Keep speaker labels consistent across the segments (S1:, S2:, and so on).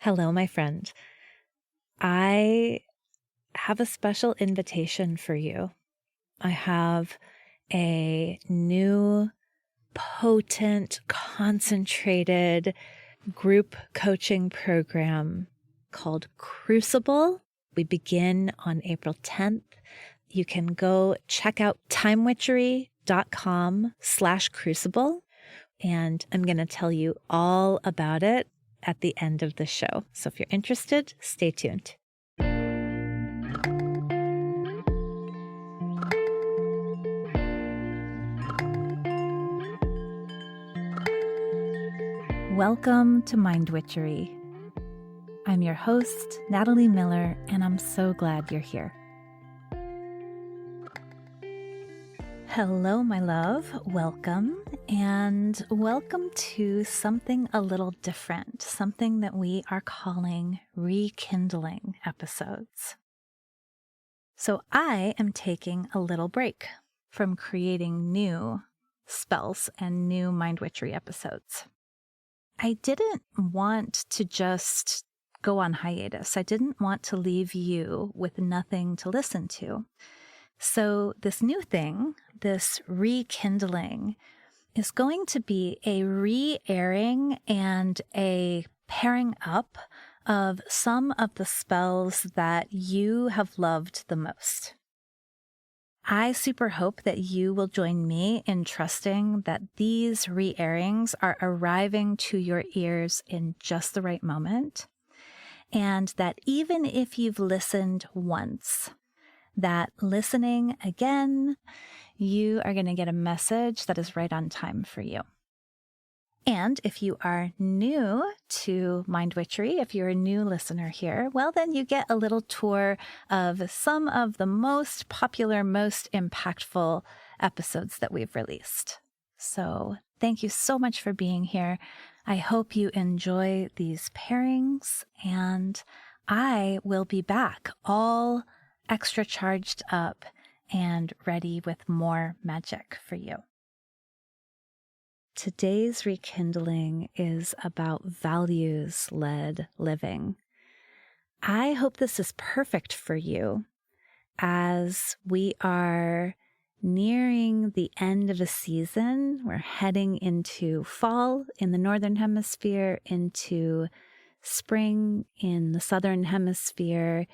S1: Hello, my friend. I have a special invitation for you. I have a new, potent, concentrated group coaching program called Crucible. We begin on April 10th. You can go check out timewitchery.com/crucible, and I'm going to tell you all about it at the end of the show. So if you're interested, stay tuned. Welcome to Mind Witchery. I'm your host, Natalie Miller, and I'm so glad you're here. Hello, my love. Welcome, and welcome to something a little different, something that we are calling Rekindling episodes. So I am taking a little break from creating new spells and new Mind Witchery episodes. I didn't want to just go on hiatus. I didn't want to leave you with nothing to listen to. So this new thing, this rekindling, is going to be a re-airing and a pairing up of some of the spells that you have loved the most. I super hope that you will join me in trusting that these re-airings are arriving to your ears in just the right moment, and that even if you've listened once, that listening again, you are going to get a message that is right on time for you. And if you are new to Mind Witchery, if you're a new listener here, well, then you get a little tour of some of the most popular, most impactful episodes that we've released. So thank you so much for being here. I hope you enjoy these pairings, and I will be back all extra charged up and ready with more magic for you. Today's rekindling is about values-led living. I hope this is perfect for you as we are nearing the end of a season. We're heading into fall in the Northern Hemisphere, into spring in the Southern Hemisphere.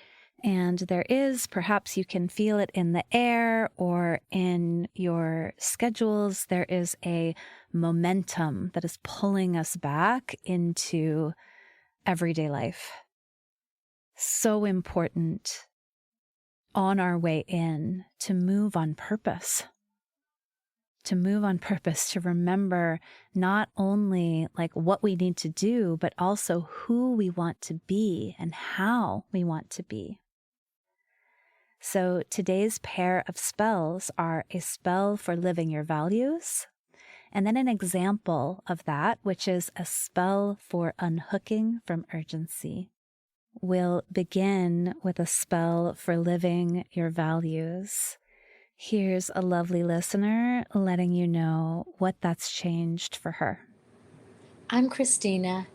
S1: And there is, perhaps you can feel it in the air or in your schedules, there is a momentum that is pulling us back into everyday life. So important on our way in to move on purpose. To remember not only like what we need to do, but also who we want to be and how we want to be. So today's pair of spells are a spell for living your values, and then an example of that, which is a spell for unhooking from urgency. We'll begin with a spell for living your values. Here's a lovely listener letting you know what that's changed for her.
S2: I'm Christina,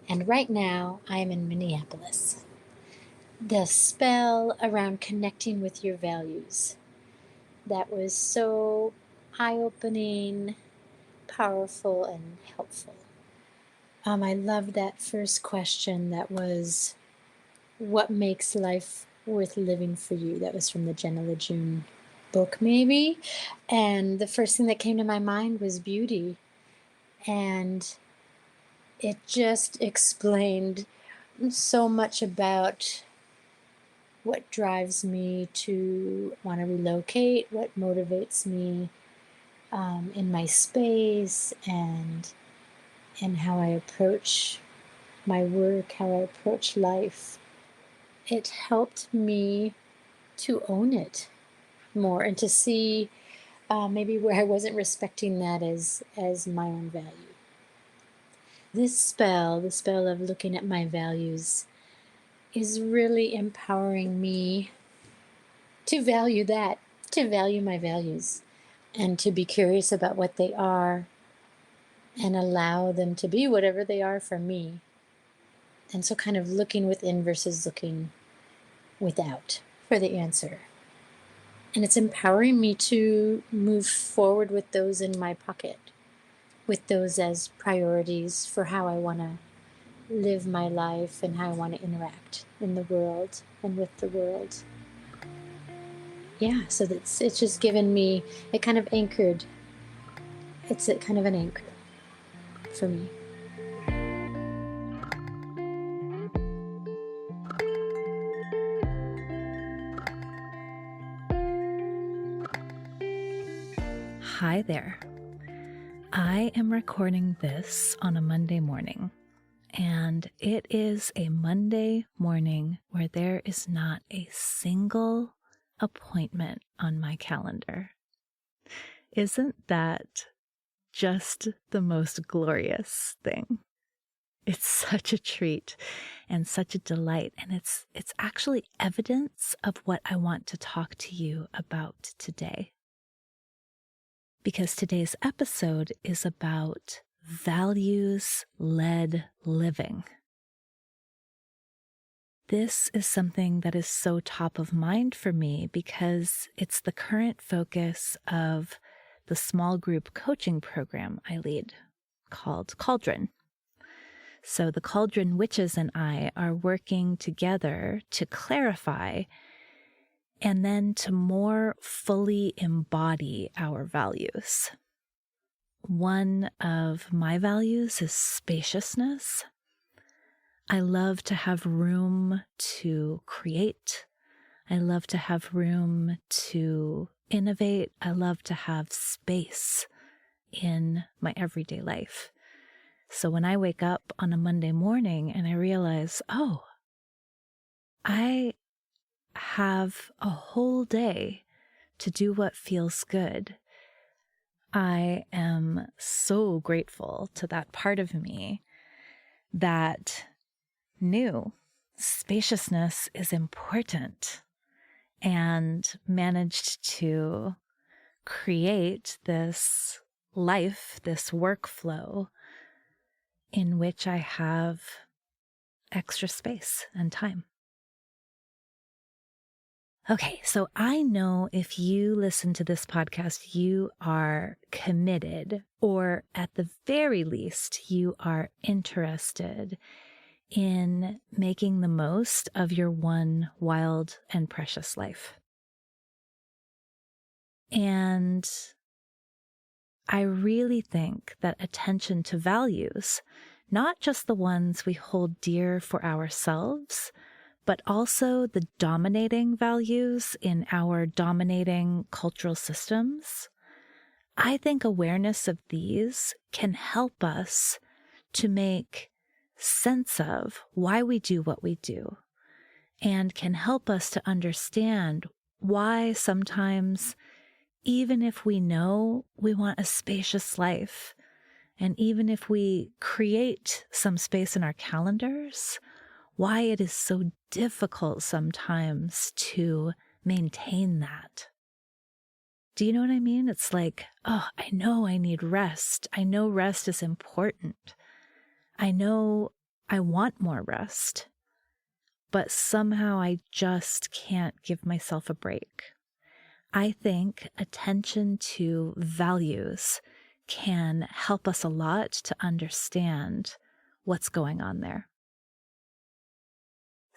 S2: and right now I am in Minneapolis. The spell around connecting with your values. That was so eye-opening, powerful, and helpful. I loved that first question that was, what makes life worth living for you? That was from the Jenna LeJeune book, maybe. And the first thing that came to my mind was beauty. And it just explained so much about what drives me to want to relocate, what motivates me in my space, and how I approach my work, how I approach life. It helped me to own it more and to see maybe where I wasn't respecting that as my own value. This spell, the spell of looking at my values, is really empowering me to value that, to value my values, and to be curious about what they are and allow them to be whatever they are for me. And so kind of looking within versus looking without for the answer. And it's empowering me to move forward with those in my pocket, with those as priorities for how I want to live my life and how I want to interact in the world and with the world. Yeah, so it's just given me, it kind of anchored, it's a kind of an anchor for me.
S1: Hi there. I am recording this on a Monday morning, and it is a Monday morning where there is not a single appointment on my calendar. Isn't that just the most glorious thing? It's such a treat and such a delight, and it's actually evidence of what I want to talk to you about today. Because today's episode is about values-led living. This is something that is so top of mind for me because it's the current focus of the small group coaching program I lead called Cauldron. So the Cauldron Witches and I are working together to clarify and then to more fully embody our values. One of my values is spaciousness. I love to have room to create. I love to have room to innovate. I love to have space in my everyday life. So when I wake up on a Monday morning and I realize, oh, I have a whole day to do what feels good, I am so grateful to that part of me that knew spaciousness is important and managed to create this life, this workflow in which I have extra space and time. Okay, so I know if you listen to this podcast, you are committed, or at the very least, you are interested in making the most of your one wild and precious life. And I really think that attention to values, not just the ones we hold dear for ourselves, but also the dominating values in our dominating cultural systems, I think awareness of these can help us to make sense of why we do what we do, and can help us to understand why sometimes, even if we know we want a spacious life, and even if we create some space in our calendars, why it is so difficult sometimes to maintain that. Do you know what I mean? It's like, oh, I know I need rest. I know rest is important. I know I want more rest, but somehow I just can't give myself a break. I think attention to values can help us a lot to understand what's going on there.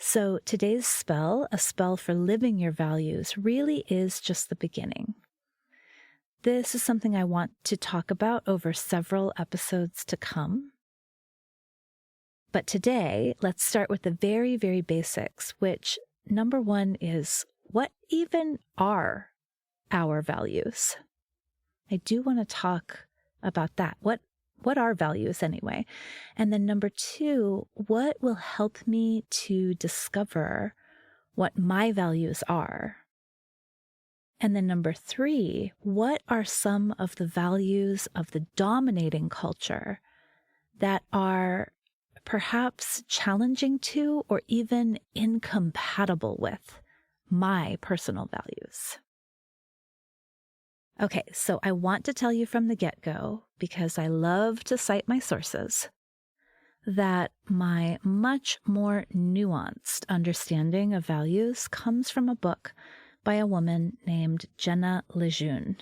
S1: So today's spell, a spell for living your values, really is just the beginning. This is something I want to talk about over several episodes to come. But today, let's start with the very, very basics, which number one is, what even are our values? I do want to talk about that. What are values anyway? And then number two, what will help me to discover what my values are? And then number three, what are some of the values of the dominating culture that are perhaps challenging to or even incompatible with my personal values? Okay, so I want to tell you from the get-go, because I love to cite my sources, that my much more nuanced understanding of values comes from a book by a woman named Jenna Lejeune.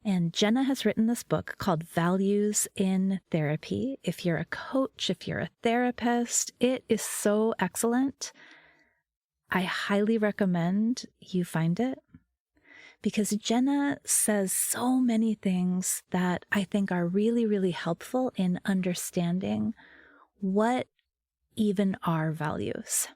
S1: And Jenna has written this book called Values in Therapy. If you're a coach, if you're a therapist, it is so excellent. I highly recommend you find it because Jenna says so many things that I think are really, really helpful in understanding what even are values.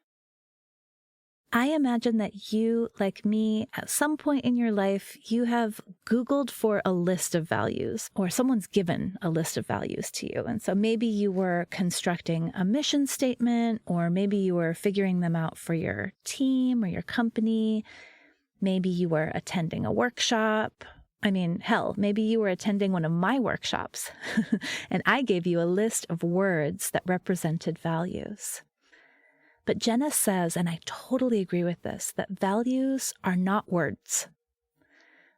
S1: I imagine that you, like me, at some point in your life, you have Googled for a list of values, or someone's given a list of values to you. And so maybe you were constructing a mission statement, or maybe you were figuring them out for your team or your company. Maybe you were attending a workshop. I mean, hell, maybe you were attending one of my workshops, and I gave you a list of words that represented values. But Jenna says, and I totally agree with this, that values are not words.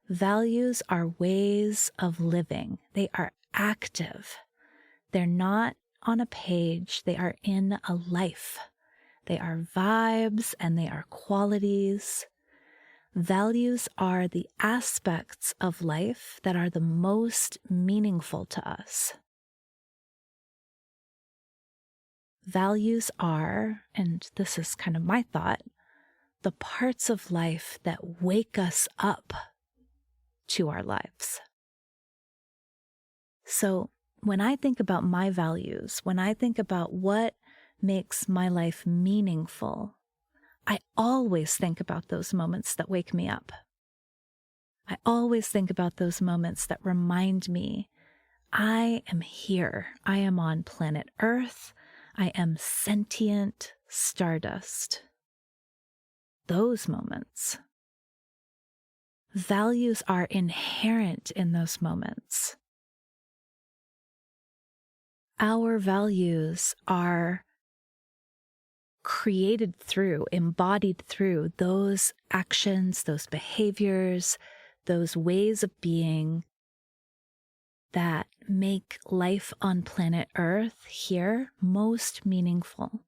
S1: Values are ways of living. They are active. They're not on a page. They are in a life. They are vibes and they are qualities. Values are the aspects of life that are the most meaningful to us. Values are, and this is kind of my thought, the parts of life that wake us up to our lives. So when I think about my values, when I think about what makes my life meaningful, I always think about those moments that wake me up. I always think about those moments that remind me I am here. I am on planet Earth. I am sentient stardust. Those moments. Values are inherent in those moments. Our values are created through, embodied through those actions, those behaviors, those ways of being that make life on planet Earth here most meaningful.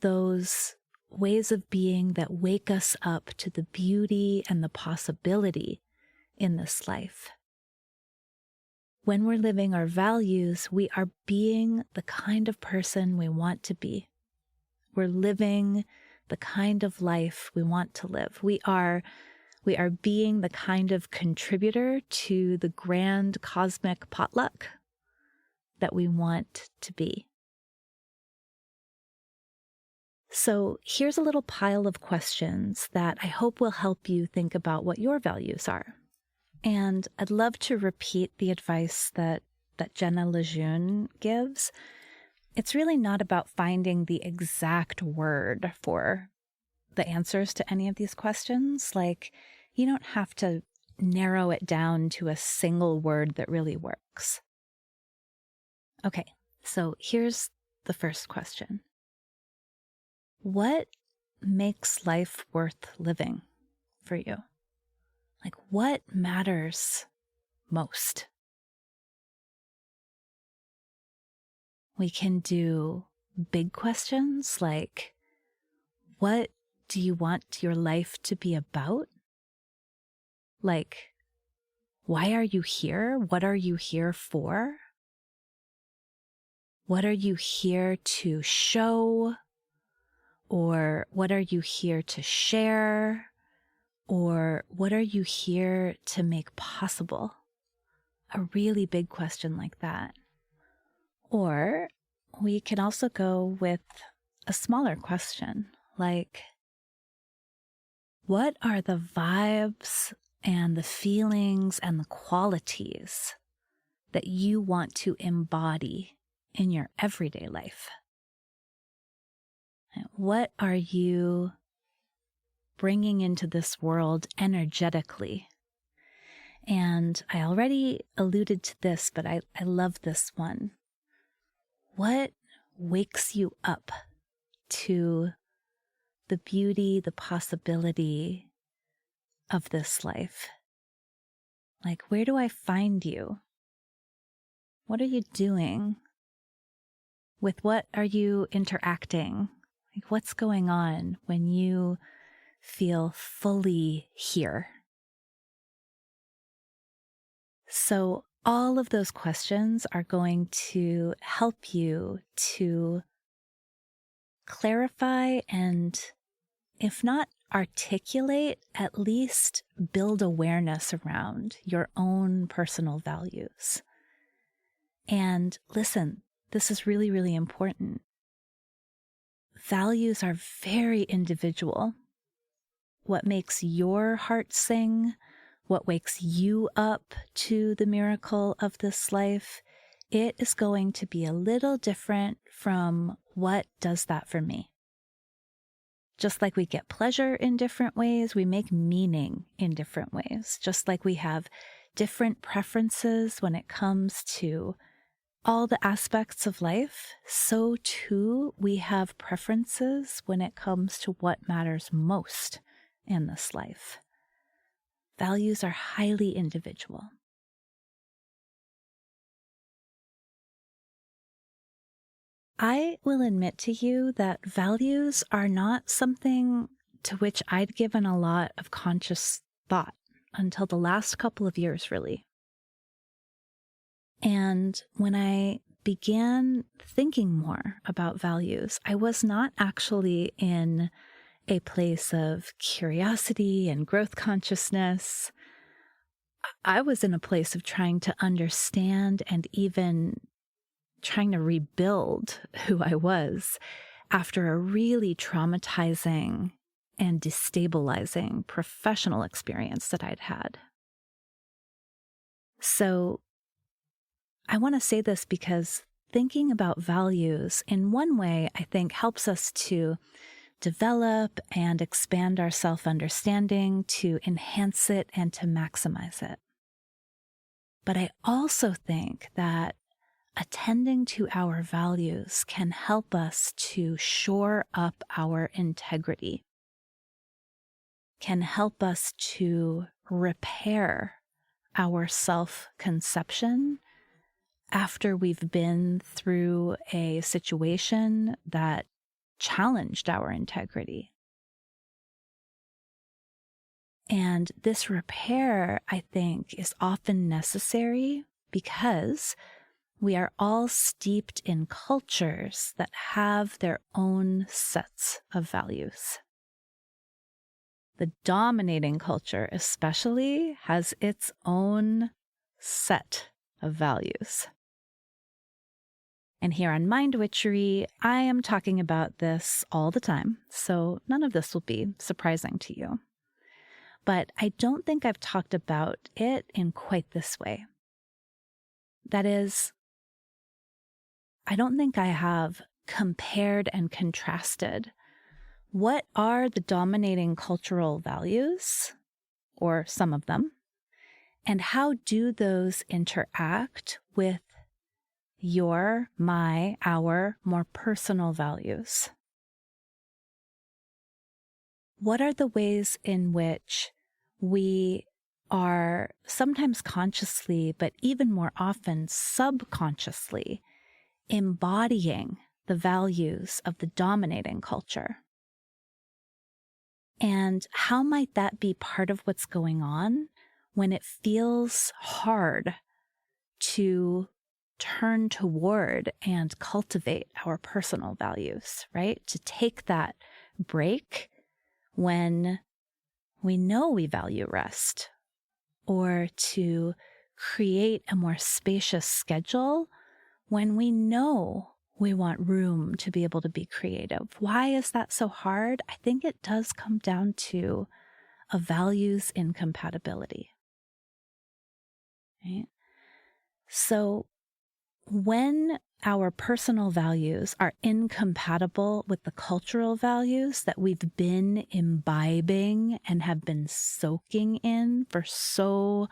S1: Those ways of being that wake us up to the beauty and the possibility in this life. When we're living our values, we are being the kind of person we want to be. We're living the kind of life we want to live. We are being the kind of contributor to the grand cosmic potluck that we want to be. So here's a little pile of questions that I hope will help you think about what your values are. And I'd love to repeat the advice that Jenna Lejeune gives. It's really not about finding the exact word for the answers to any of these questions. Like, you don't have to narrow it down to a single word that really works. Okay, so here's the first question. What makes life worth living for you? Like, what matters most? We can do big questions like, what do you want your life to be about? Like, why are you here? What are you here for? What are you here to show? Or what are you here to share? Or what are you here to make possible? A really big question like that. Or we can also go with a smaller question like, what are the vibes and the feelings and the qualities that you want to embody in your everyday life? What are you bringing into this world energetically? And I already alluded to this, but I love this one. What wakes you up to the beauty, the possibility of this life? Like, where do I find you? What are you doing With what are you interacting? Like, what's going on when you feel fully here? So all of those questions are going to help you to clarify and, if not articulate, at least build awareness around your own personal values. And listen, this is really, really important. Values are very individual. What makes your heart sing, what wakes you up to the miracle of this life, it is going to be a little different from what does that for me. Just like we get pleasure in different ways, we make meaning in different ways. Just like we have different preferences when it comes to all the aspects of life, so too we have preferences when it comes to what matters most in this life. Values are highly individual. I will admit to you that values are not something to which I'd given a lot of conscious thought until the last couple of years, really. And when I began thinking more about values, I was not actually in a place of curiosity and growth consciousness. I was in a place of trying to understand and even trying to rebuild who I was after a really traumatizing and destabilizing professional experience that I'd had. So I want to say this because thinking about values in one way, I think, helps us to develop and expand our self-understanding, to enhance it and to maximize it. But I also think that attending to our values can help us to shore up our integrity, can help us to repair our self-conception after we've been through a situation that challenged our integrity. And this repair, I think, is often necessary because we are all steeped in cultures that have their own sets of values. The dominating culture especially has its own set of values. And here on Mind Witchery, I am talking about this all the time, so none of this will be surprising to you. But I don't think I've talked about it in quite this way. That is, I don't think I have compared and contrasted what are the dominating cultural values, or some of them, and how do those interact with our more personal values? What are the ways in which we are sometimes consciously, but even more often subconsciously, embodying the values of the dominating culture? And how might that be part of what's going on when it feels hard to turn toward and cultivate our personal values, right? To take that break when we know we value rest, or to create a more spacious schedule when we know we want room to be able to be creative. Why is that so hard? I think it does come down to a values incompatibility. Right? So when our personal values are incompatible with the cultural values that we've been imbibing and have been soaking in for so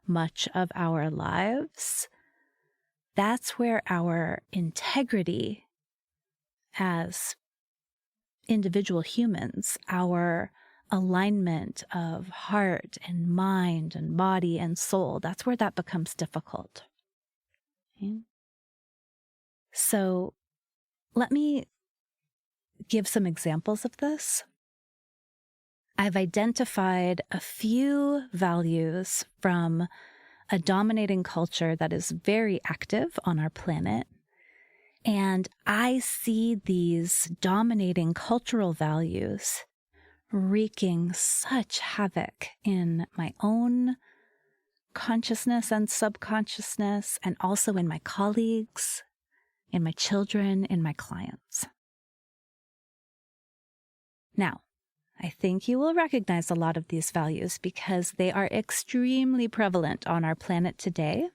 S1: much of our lives, that's where our integrity as individual humans, our alignment of heart and mind and body and soul, that's where that becomes difficult. Okay? So let me give some examples of this. I've identified a few values from a dominating culture that is very active on our planet. And I see these dominating cultural values wreaking such havoc in my own consciousness and subconsciousness, and also in my colleagues, in my children, in my clients. Now, I think you will recognize a lot of these values because they are extremely prevalent on our planet today.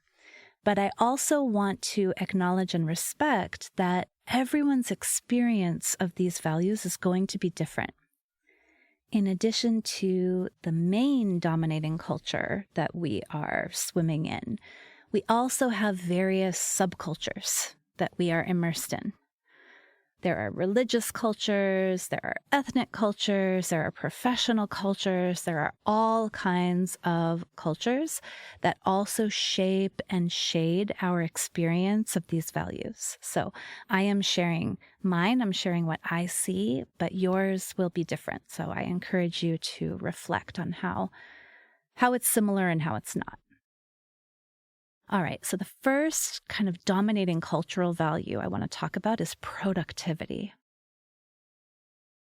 S1: But I also want to acknowledge and respect that everyone's experience of these values is going to be different. In addition to the main dominating culture that we are swimming in, we also have various subcultures that we are immersed in. There are religious cultures, there are ethnic cultures, there are professional cultures, there are all kinds of cultures that also shape and shade our experience of these values. So I am sharing mine, I'm sharing what I see, but yours will be different. So I encourage you to reflect on how it's similar and how it's not. All right, so the first kind of dominating cultural value I want to talk about is productivity.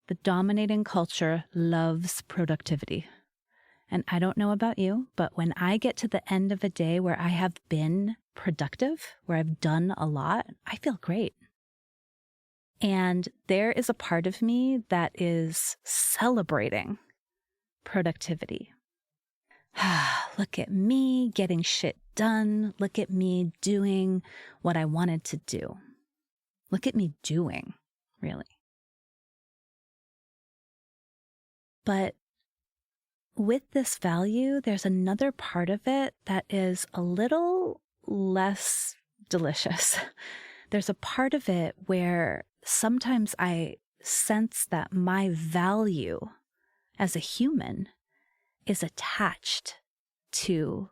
S1: The dominating culture loves productivity. And I don't know about you, but when I get to the end of a day where I have been productive, where I've done a lot, I feel great. And there is a part of me that is celebrating productivity. Look at me getting shit done. Look at me doing what I wanted to do. Look at me doing, really. But with this value, there's another part of it that is a little less delicious. There's a part of it where sometimes I sense that my value as a human is attached to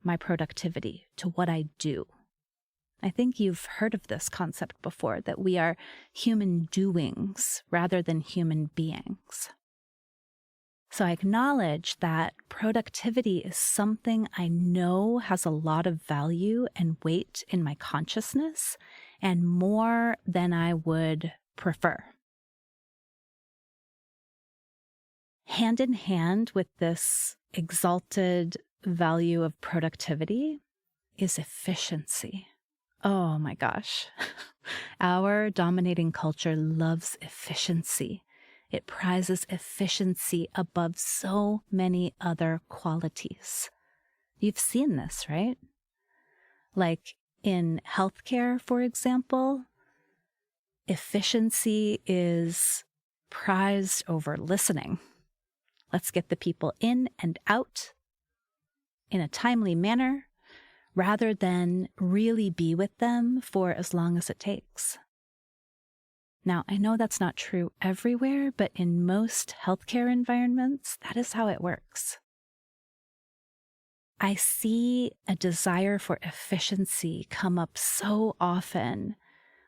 S1: my productivity, to what I do. I think you've heard of this concept before, that we are human doings rather than human beings. So I acknowledge that productivity is something I know has a lot of value and weight in my consciousness, and more than I would prefer. Hand in hand with this exalted value of productivity is efficiency. Oh my gosh. Our dominating culture loves efficiency. It prizes efficiency above so many other qualities. You've seen this, right? Like in healthcare, for example, efficiency is prized over listening. Let's get the people in and out in a timely manner rather than really be with them for as long as it takes. Now, I know that's not true everywhere, but in most healthcare environments, that is how it works. I see a desire for efficiency come up so often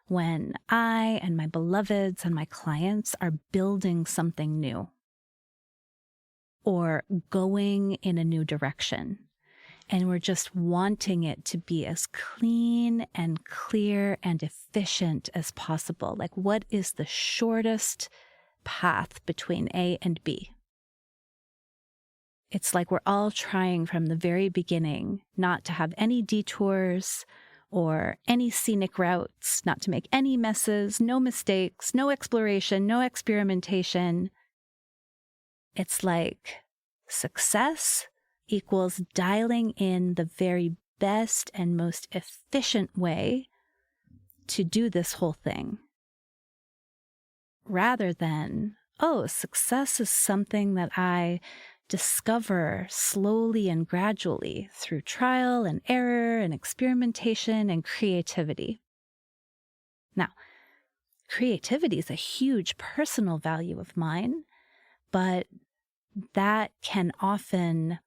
S1: when I and my beloveds and my clients are building something new or going in a new direction. And we're just wanting it to be as clean and clear and efficient as possible. Like, what is the shortest path between A and B? It's like we're all trying from the very beginning not to have any detours or any scenic routes, not to make any messes, no mistakes, no exploration, no experimentation. It's like success equals dialing in the very best and most efficient way to do this whole thing. Rather than, success is something that I discover slowly and gradually through trial and error and experimentation and creativity. Now, creativity is a huge personal value of mine, but that can often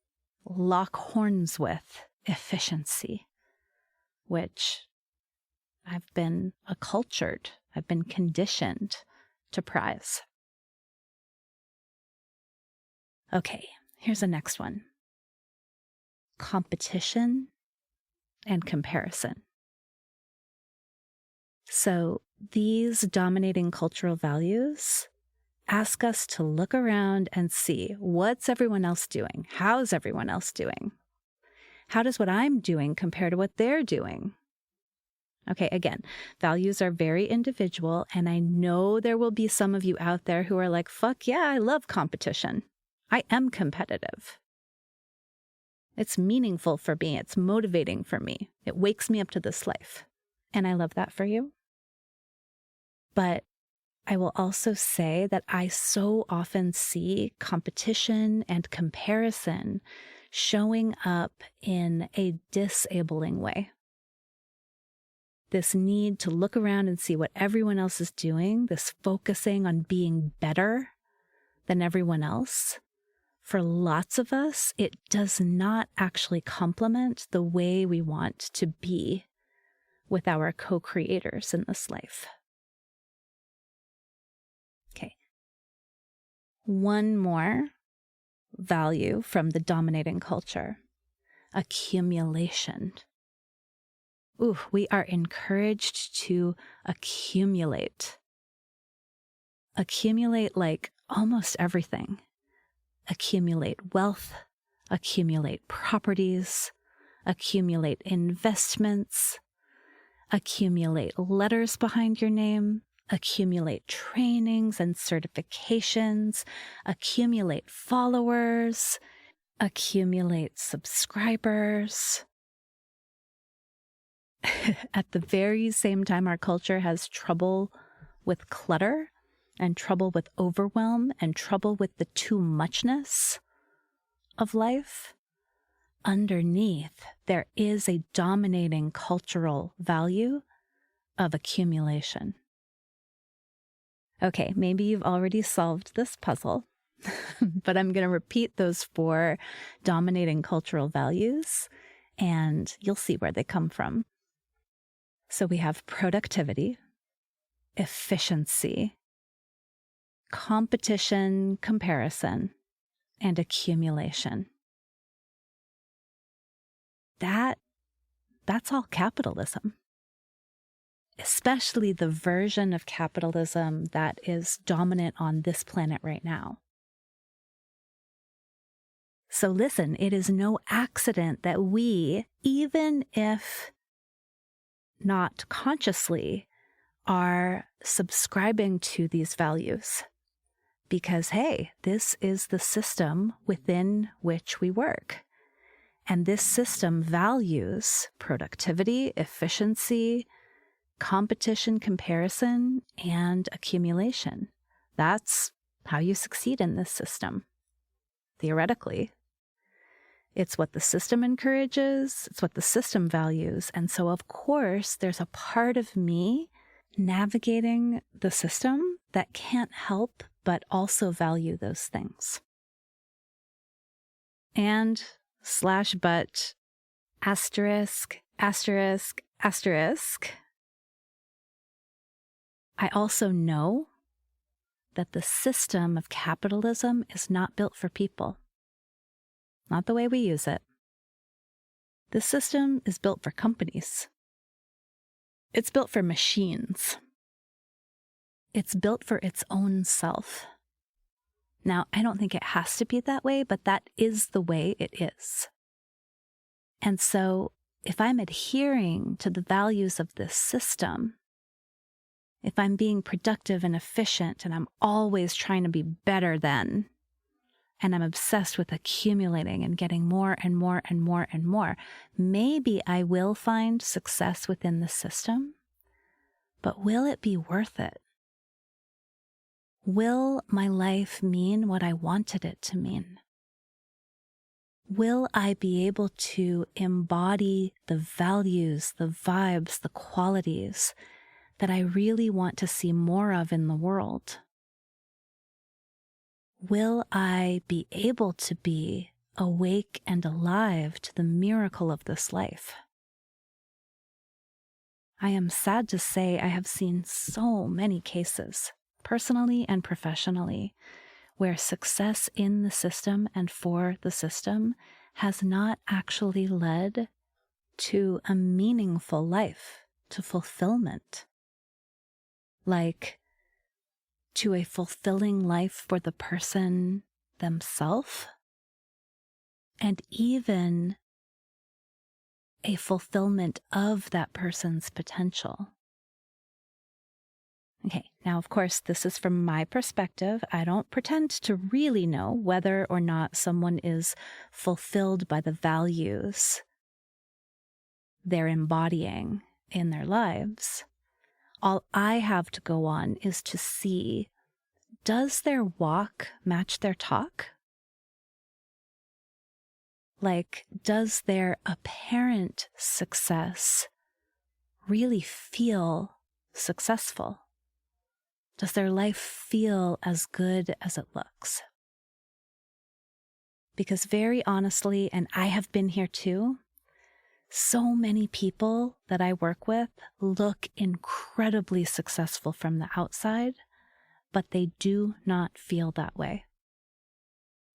S1: lock horns with efficiency, which I've been accultured I've been conditioned to prize. Okay, here's the next one. Competition and comparison. So these dominating cultural values ask us to look around and see, what's everyone else doing? How's everyone else doing? How does what I'm doing compare to what they're doing? Okay, again, values are very individual, and I know there will be some of you out there who are like, fuck yeah, I love competition. I am competitive. It's meaningful for me. It's motivating for me. It wakes me up to this life. And I love that for you. But I will also say that I so often see competition and comparison showing up in a disabling way. This need to look around and see what everyone else is doing, this focusing on being better than everyone else, for lots of us, it does not actually complement the way we want to be with our co-creators in this life. Okay. One more value from the dominating culture: accumulation. Ooh, we are encouraged to accumulate. Accumulate like almost everything. Accumulate wealth, accumulate properties, accumulate investments, accumulate letters behind your name, accumulate trainings and certifications, accumulate followers, accumulate subscribers. At the very same time, our culture has trouble with clutter and trouble with overwhelm and trouble with the too muchness of life. Underneath, there is a dominating cultural value of accumulation. Okay, maybe you've already solved this puzzle, but I'm going to repeat those 4 dominating cultural values, and you'll see where they come from. So we have productivity, efficiency, competition, comparison, and accumulation. That's all capitalism, especially the version of capitalism that is dominant on this planet right now. So listen, it is no accident that we, even if not consciously, are subscribing to these values. Because, hey, this is the system within which we work. And this system values productivity, efficiency, competition, comparison, and accumulation. That's how you succeed in this system, theoretically. It's what the system encourages, it's what the system values. And so, of course, there's a part of me navigating the system that can't help but also value those things. And /but, asterisk, asterisk, asterisk. I also know that the system of capitalism is not built for people. Not the way we use it. This system is built for companies. It's built for machines. It's built for its own self. Now, I don't think it has to be that way, but that is the way it is. And so, if I'm adhering to the values of this system, if I'm being productive and efficient and I'm always trying to be better than, and I'm obsessed with accumulating and getting more and more and more and more, maybe I will find success within the system, but will it be worth it? Will my life mean what I wanted it to mean? Will I be able to embody the values, the vibes, the qualities that I really want to see more of in the world? Will I be able to be awake and alive to the miracle of this life? I am sad to say I have seen so many cases, personally and professionally, where success in the system and for the system has not actually led to a meaningful life, to fulfillment, like to a fulfilling life for the person themselves, and even a fulfillment of that person's potential. Okay, now of course, this is from my perspective. I don't pretend to really know whether or not someone is fulfilled by the values they're embodying in their lives. All I have to go on is to see, does their walk match their talk? Like, does their apparent success really feel successful? Does their life feel as good as it looks? Because very honestly, and I have been here too, so many people that I work with look incredibly successful from the outside, but they do not feel that way.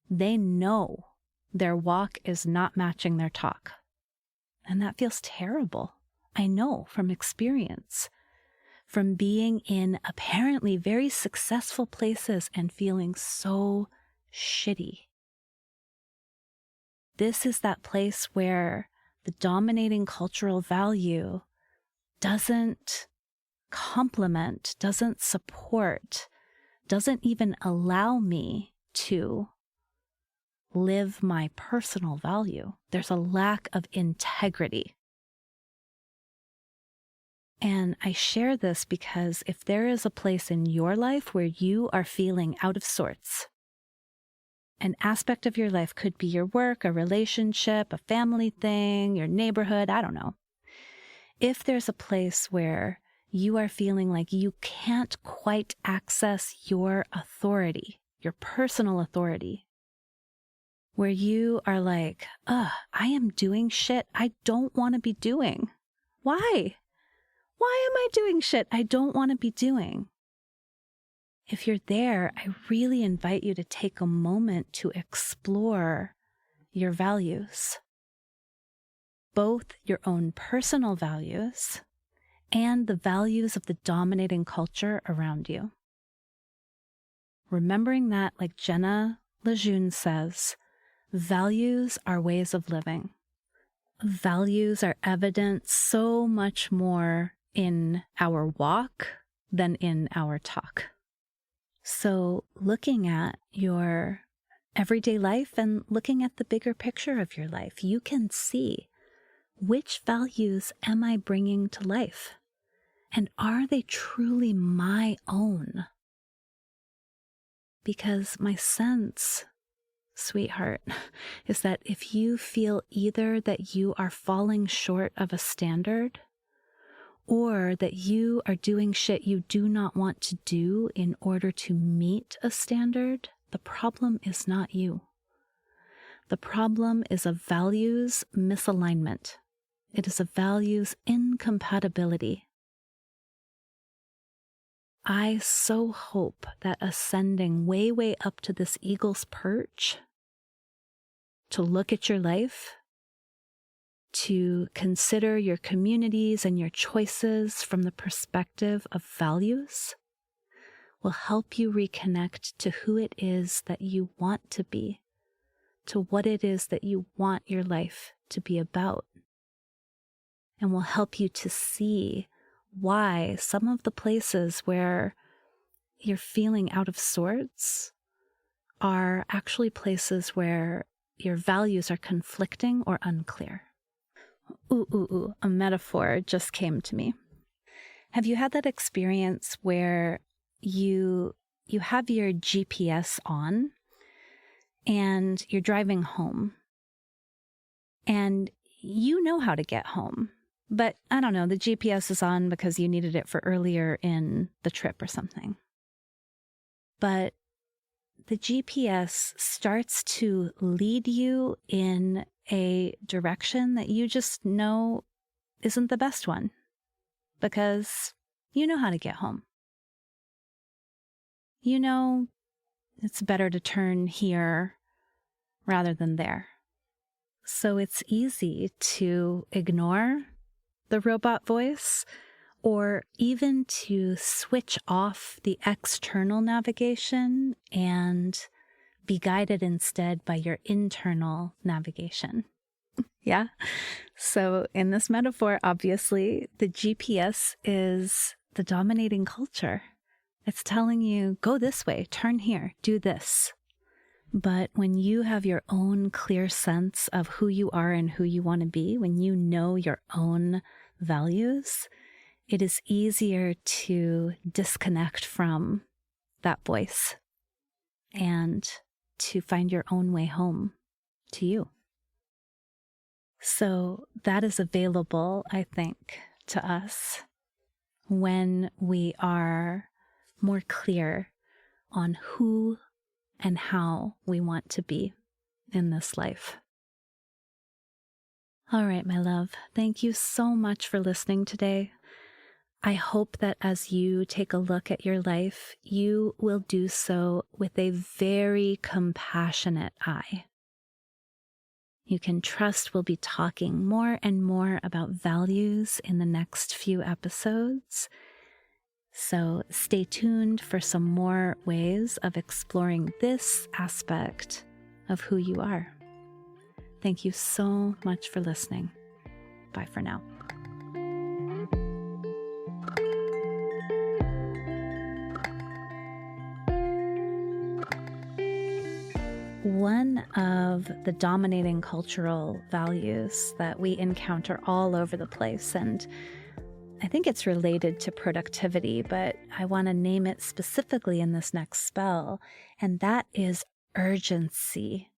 S1: They know their walk is not matching their talk. And that feels terrible. I know from experience, from being in apparently very successful places and feeling so shitty. This is that place where the dominating cultural value doesn't complement, doesn't support, doesn't even allow me to live my personal value. There's a lack of integrity. And I share this because if there is a place in your life where you are feeling out of sorts, an aspect of your life could be your work, a relationship, a family thing, your neighborhood, I don't know. If there's a place where you are feeling like you can't quite access your authority, your personal authority, where you are like, I am doing shit I don't want to be doing. Why? Why am I doing shit I don't want to be doing? If you're there, I really invite you to take a moment to explore your values, both your own personal values and the values of the dominating culture around you. Remembering that, like Jenna Lejeune says, values are ways of living. Values are evident so much more in our walk than in our talk. So looking at your everyday life and looking at the bigger picture of your life, you can see, which values am I bringing to life? And are they truly my own? Because my sense, sweetheart, is that if you feel either that you are falling short of a standard, or that you are doing shit you do not want to do in order to meet a standard, the problem is not you. The problem is a values misalignment. It is a values incompatibility. I so hope that ascending way, way up to this eagle's perch, to look at your life, to consider your communities and your choices from the perspective of values, will help you reconnect to who it is that you want to be, to what it is that you want your life to be about, and will help you to see why some of the places where you're feeling out of sorts are actually places where your values are conflicting or unclear. A metaphor just came to me. Have you had that experience where you have your GPS on and you're driving home and you know how to get home, but I don't know, the GPS is on because you needed it for earlier in the trip or something. But the GPS starts to lead you in a direction that you just know isn't the best one. because you know how to get home. You know it's better to turn here rather than there. So it's easy to ignore the robot voice or even to switch off the external navigation and be guided instead by your internal navigation. Yeah? So in this metaphor, obviously, the GPS is the dominating culture. It's telling you, go this way, turn here, do this. But when you have your own clear sense of who you are and who you want to be, when you know your own values, it is easier to disconnect from that voice and to find your own way home to you. So that is available, I think, to us when we are more clear on who and how we want to be in this life. All right, my love, thank you so much for listening today. I hope that as you take a look at your life, you will do so with a very compassionate eye. You can trust we'll be talking more and more about values in the next few episodes. So stay tuned for some more ways of exploring this aspect of who you are. Thank you so much for listening. Bye for now. One of the dominating cultural values that we encounter all over the place, and I think it's related to productivity, but I want to name it specifically in this next spell, and that is urgency.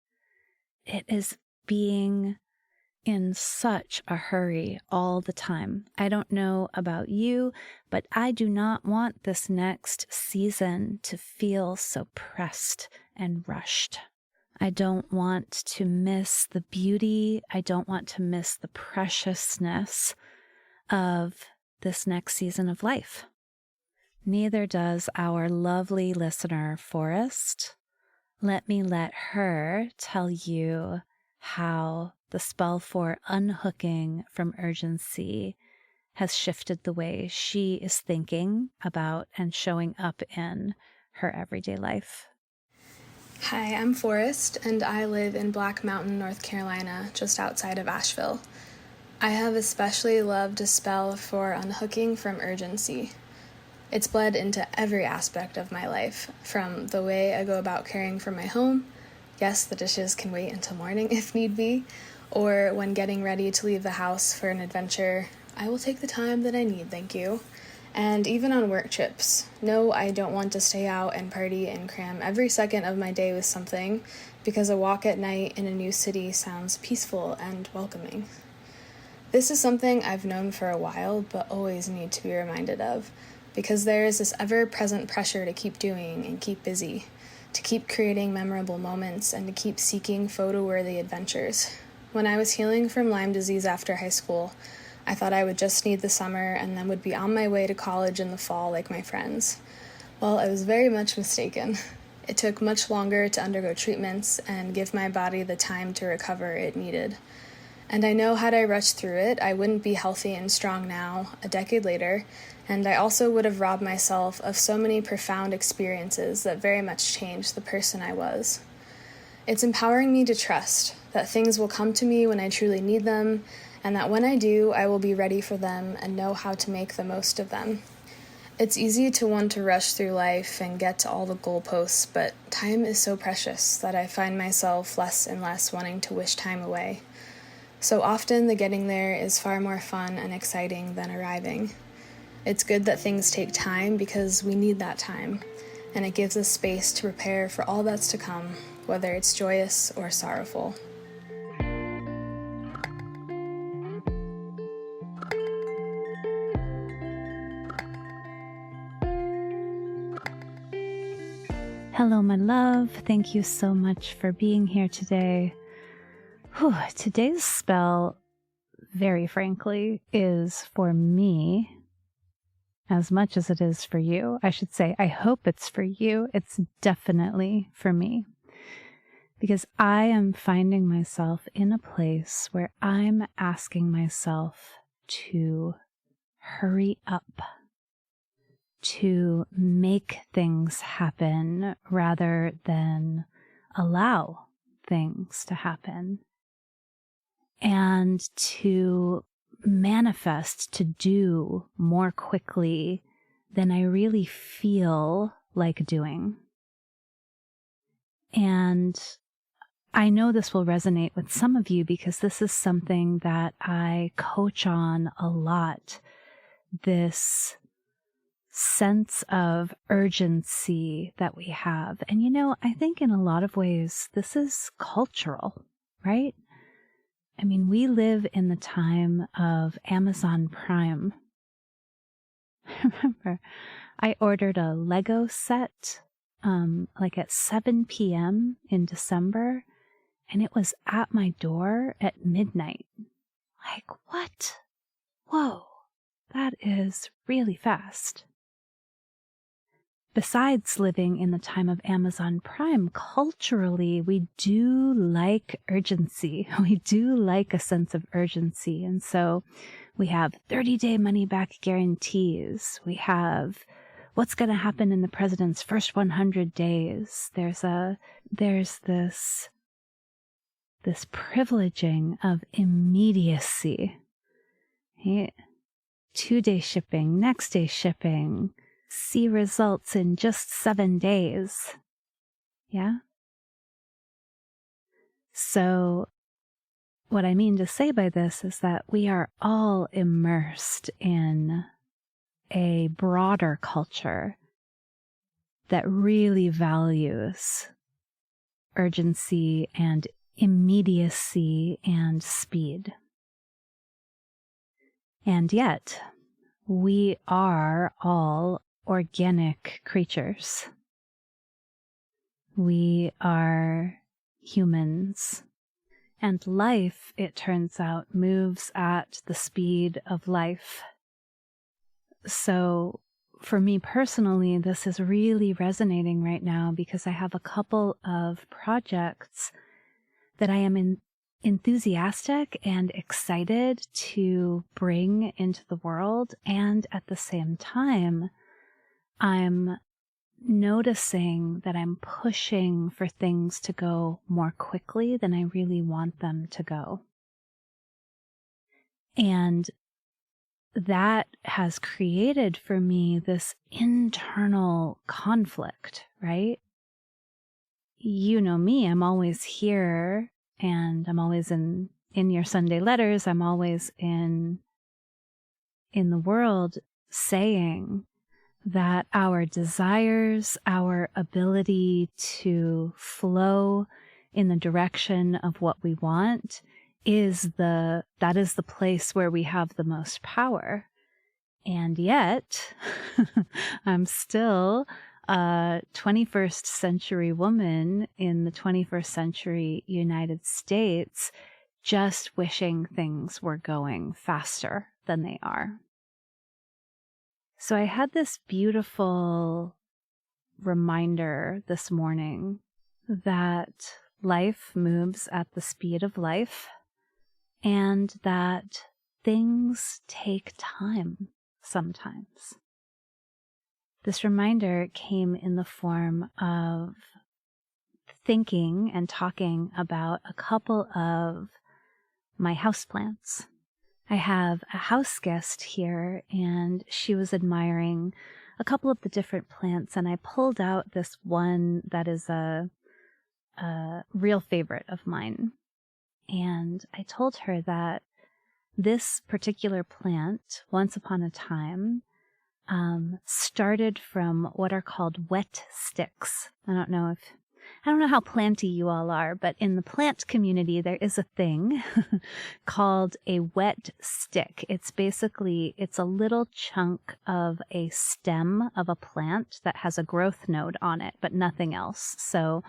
S1: It is being in such a hurry all the time. I don't know about you, but I do not want this next season to feel so pressed and rushed. I don't want to miss the beauty. I don't want to miss the preciousness of this next season of life. Neither does our lovely listener, Forrest. Let me let her tell you how the spell for unhooking from urgency has shifted the way she is thinking about and showing up in her everyday life.
S3: Hi, I'm Forrest, and I live in Black Mountain, North Carolina, just outside of Asheville. I have especially loved a spell for unhooking from urgency. It's bled into every aspect of my life, from the way I go about caring for my home, yes, the dishes can wait until morning if need be, or when getting ready to leave the house for an adventure, I will take the time that I need, thank you. And even on work trips. No, I don't want to stay out and party and cram every second of my day with something, because a walk at night in a new city sounds peaceful and welcoming. This is something I've known for a while, but always need to be reminded of, because there is this ever-present pressure to keep doing and keep busy, to keep creating memorable moments, and to keep seeking photo-worthy adventures. When I was healing from Lyme disease after high school, I thought I would just need the summer and then would be on my way to college in the fall like my friends. Well, I was very much mistaken. It took much longer to undergo treatments and give my body the time to recover it needed. And I know had I rushed through it, I wouldn't be healthy and strong now, a decade later, and I also would have robbed myself of so many profound experiences that very much changed the person I was. It's empowering me to trust that things will come to me when I truly need them, and that when I do, I will be ready for them and know how to make the most of them. It's easy to want to rush through life and get to all the goalposts, but time is so precious that I find myself less and less wanting to wish time away. So often the getting there is far more fun and exciting than arriving. It's good that things take time because we need that time, and it gives us space to prepare for all that's to come, whether it's joyous or sorrowful.
S1: Hello, my love. Thank you so much for being here today. Today's spell, very frankly, is for me as much as it is for you. I should say, I hope it's for you. It's definitely for me. Because I am finding myself in a place where I'm asking myself to hurry up, to make things happen rather than allow things to happen, and to manifest, to do more quickly than I really feel like doing. And I know this will resonate with some of you because this is something that I coach on a lot. This sense of urgency that we have. And I think in a lot of ways, this is cultural, right? I mean, we live in the time of Amazon Prime. Remember, I ordered a Lego set at 7 p.m. in December, and it was at my door at midnight. Like, what? Whoa, that is really fast. Besides living in the time of Amazon Prime, culturally, we do like urgency. We do like a sense of urgency. And so we have 30-day money-back guarantees. We have what's going to happen in the president's first 100 days. There's this privileging of immediacy. Right? 2-day shipping, next day shipping, see results in just 7 days. Yeah? So what I mean to say by this is that we are all immersed in a broader culture that really values urgency and immediacy and speed. And yet, we are all organic creatures. We are humans. And life, it turns out, moves at the speed of life. So for me personally, this is really resonating right now because I have a couple of projects that I am enthusiastic and excited to bring into the world. And at the same time, I'm noticing that I'm pushing for things to go more quickly than I really want them to go. And that has created for me this internal conflict, right? You know me, I'm always here and I'm always in your Sunday letters. I'm always in the world saying that our desires, our ability to flow in the direction of what we want that is the place where we have the most power. And yet, I'm still a 21st century woman in the 21st century United States, just wishing things were going faster than they are. So I had this beautiful reminder this morning that life moves at the speed of life and that things take time sometimes. This reminder came in the form of thinking and talking about a couple of my houseplants. I have a house guest here, and she was admiring a couple of the different plants, and I pulled out this one that is a real favorite of mine. And I told her that this particular plant, once upon a time, started from what are called wet sticks. I don't know how planty you all are, but in the plant community, there is a thing called a wet stick. It's a little chunk of a stem of a plant that has a growth node on it, but nothing else. So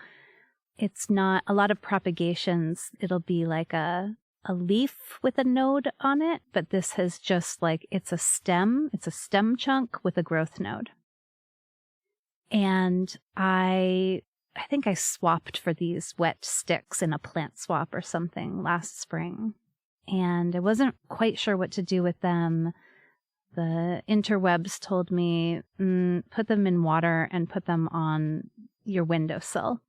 S1: it's not a lot of propagations. It'll be like a a leaf with a node on it, but this has just like, it's a stem chunk with a growth node. And I think I swapped for these wet sticks in a plant swap or something last spring. And I wasn't quite sure what to do with them. The interwebs told me, put them in water and put them on your windowsill.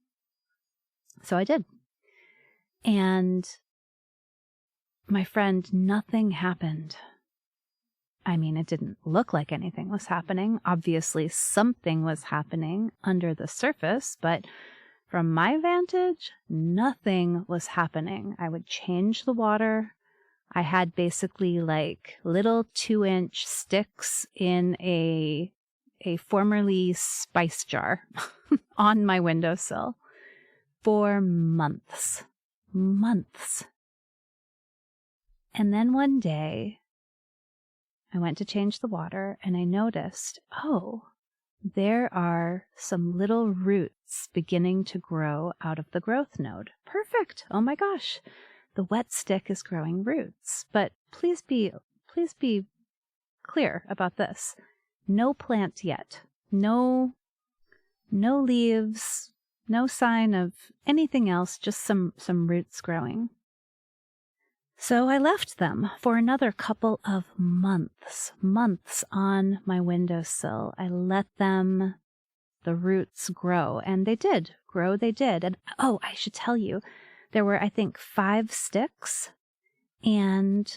S1: So I did. And my friend, nothing happened. I mean, it didn't look like anything was happening. Obviously, something was happening under the surface, but from my vantage, nothing was happening. I would change the water. I had basically like little 2-inch sticks in a formerly spice jar on my windowsill for months. And then one day, I went to change the water and I noticed, oh, there are some little roots beginning to grow out of the growth node. Perfect. Oh my gosh. The wet stick is growing roots. But please be clear about this. No plant yet. No leaves, no sign of anything else, just some roots growing. So I left them for another couple of months on my windowsill. I let the roots grow, and they did grow, And oh, I should tell you, there were, I think, 5 sticks, and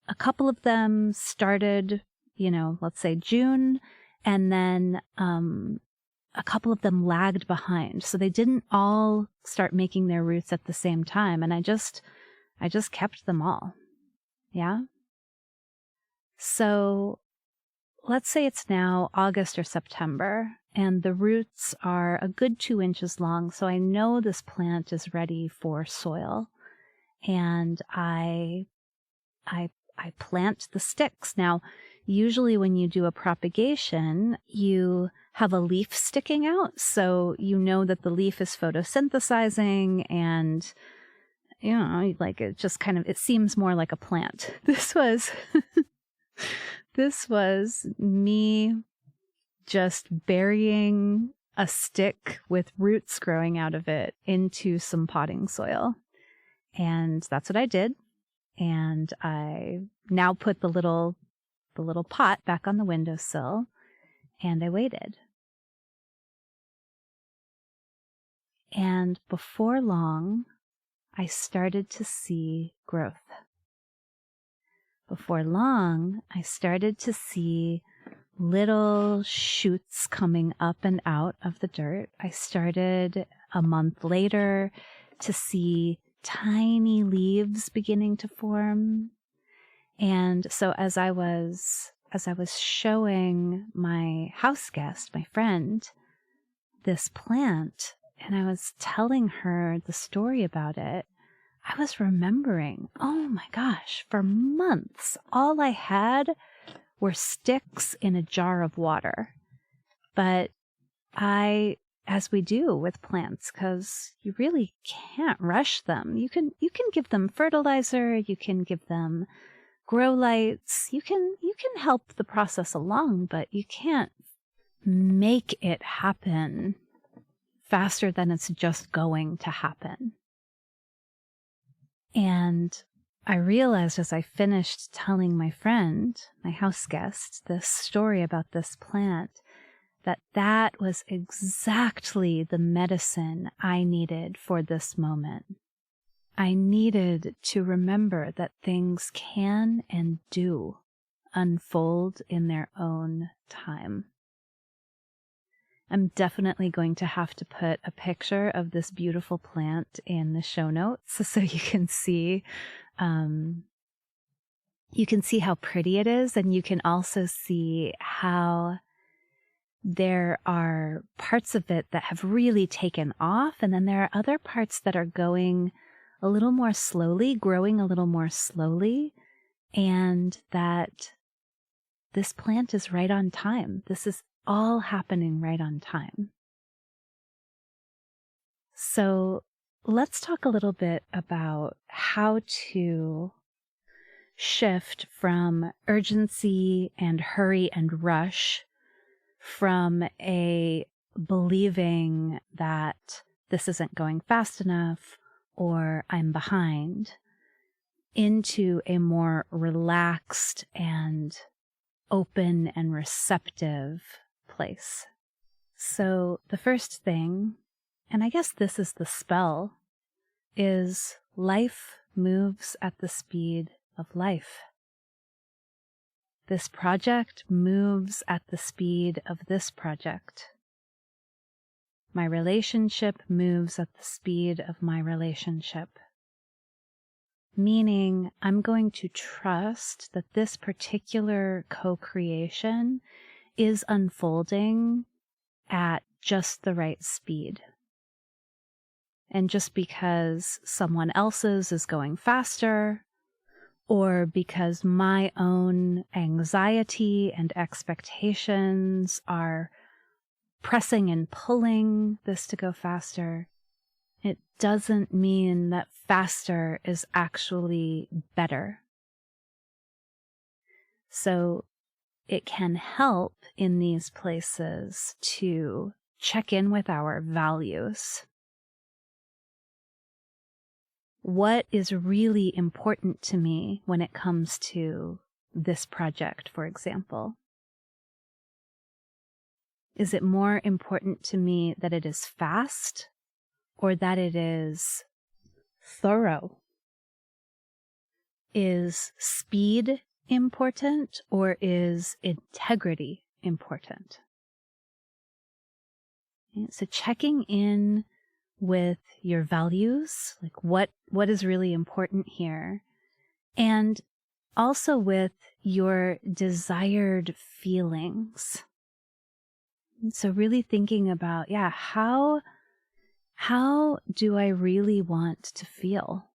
S1: a couple of them started, let's say June, and then a couple of them lagged behind. So they didn't all start making their roots at the same time, and I just kept them all. Yeah. So let's say it's now August or September and the roots are a good 2 inches long. So I know this plant is ready for soil, and I plant the sticks. Now, usually when you do a propagation, you have a leaf sticking out. So you know that the leaf is photosynthesizing, and like it just kind of, it seems more like a plant. This was me just burying a stick with roots growing out of it into some potting soil. And that's what I did. And I now put the little pot back on the windowsill, and I waited. And before long, I started to see growth. Before long, I started to see little shoots coming up and out of the dirt. I started a month later to see tiny leaves beginning to form. And so as I was showing my house guest, my friend, this plant, and I was telling her the story about it, I was remembering, oh my gosh, for months, all I had were sticks in a jar of water. But as we do with plants, because you really can't rush them. You can give them fertilizer, you can give them grow lights, you can help the process along, but you can't make it happen faster than it's just going to happen. And I realized as I finished telling my friend, my house guest, this story about this plant, that was exactly the medicine I needed for this moment. I needed to remember that things can and do unfold in their own time. I'm definitely going to have to put a picture of this beautiful plant in the show notes so you can see how pretty it is, and you can also see how there are parts of it that have really taken off, and then there are other parts that are going a little more slowly, growing a little more slowly, and that this plant is right on time. This is all happening right on time. So let's talk a little bit about how to shift from urgency and hurry and rush, from a believing that this isn't going fast enough or I'm behind, into a more relaxed and open and receptive place. So the first thing, and I guess this is the spell, is life moves at the speed of life. This project moves at the speed of this project. My relationship moves at the speed of my relationship. Meaning, I'm going to trust that this particular co-creation is unfolding at just the right speed. And just because someone else's is going faster, or because my own anxiety and expectations are pressing and pulling this to go faster, it doesn't mean that faster is actually better. So it can help in these places to check in with our values. What is really important to me when it comes to this project, for example? Is it more important to me that it is fast or that it is thorough? Is speed important or is integrity important? So checking in with your values, like what is really important here, and also with your desired feelings. And so really thinking about, how do I really want to feel?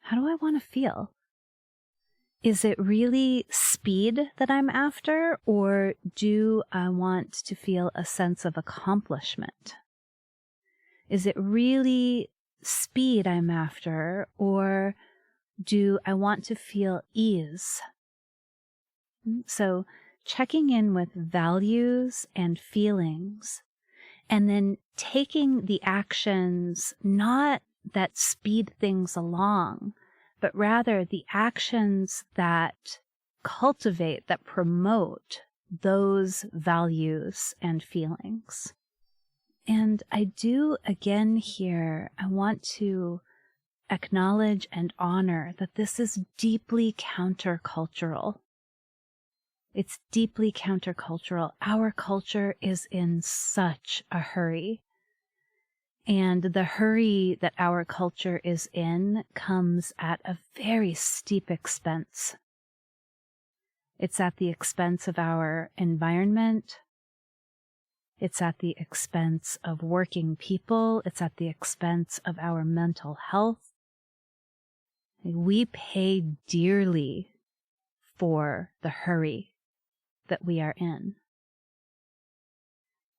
S1: How do I want to feel? Is it really speed that I'm after, or do I want to feel a sense of accomplishment? Is it really speed I'm after, or do I want to feel ease? So checking in with values and feelings, and then taking the actions not that speed things along, but rather the actions that cultivate, that promote those values and feelings. And I do, again here, I want to acknowledge and honor that this is deeply countercultural. It's deeply countercultural. Our culture is in such a hurry. And the hurry that our culture is in comes at a very steep expense. It's at the expense of our environment. It's at the expense of working people. It's at the expense of our mental health. We pay dearly for the hurry that we are in.